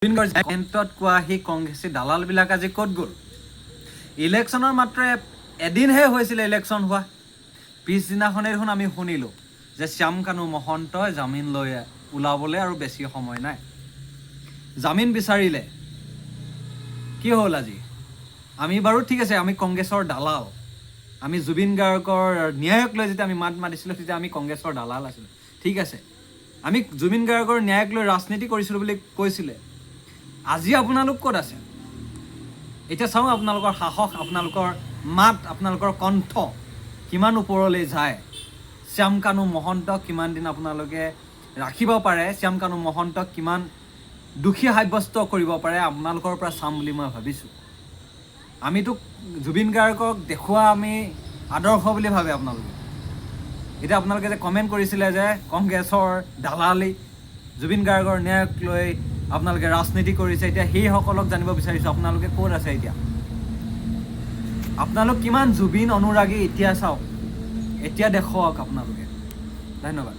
জুবিনৰ কোৱা সেই কংগ্ৰেছী দালালবিলাক আজি ক'ত গ'ল? ইলেকশ্যনৰ মাত্ৰ এদিনহে হৈছিলে ইলেকশ্যন হোৱা, পিছদিনাখনেই দেখোন আমি শুনিলোঁ যে শ্যাম কানু মহন্তই জামিন লৈ ওলাবলৈ আৰু বেছি সময় নাই। জামিন বিচাৰিলে, কি হ'ল আজি? আমি বাৰু ঠিক আছে, আমি কংগ্ৰেছৰ দালাল, আমি জুবিন গাৰ্গৰ ন্যায়ক লৈ যেতিয়া আমি মাত মাতিছিলোঁ তেতিয়া আমি কংগ্ৰেছৰ দালাল আছিলোঁ, ঠিক আছে। আমি জুবিন গাৰ্গৰ ন্যায়ক লৈ ৰাজনীতি কৰিছিলোঁ বুলি কৈছিলে। আজি আপোনালোক ক'ত আছে? এতিয়া চাওঁ আপোনালোকৰ সাহস, আপোনালোকৰ মাত, আপোনালোকৰ কণ্ঠ কিমান ওপৰলৈ যায়। শ্যাম কানু মহন্তক কিমান দিন আপোনালোকে ৰাখিব পাৰে, শ্যাম কানু মহন্তক কিমান দোষী সাব্যস্ত কৰিব পাৰে, আপোনালোকৰ পৰা চাম বুলি মই ভাবিছোঁ। আমিতো জুবিন গাৰ্গক দেখুওৱা আমি আদৰ্শ বুলি ভাবে আপোনালোকে। এতিয়া আপোনালোকে যে কমেণ্ট কৰিছিলে যে কংগ্ৰেছৰ দালালি, জুবিন গাৰ্গৰ ন্যায়ক লৈ আপোনালোকে ৰাজনীতি কৰিছে, এতিয়া সেইসকলক জানিব বিচাৰিছোঁ আপোনালোকে ক'ত আছে এতিয়া? আপোনালোক কিমান জুবিন অনুৰাগী এতিয়া চাওক, এতিয়া দেখুৱাওক আপোনালোকে। ধন্যবাদ।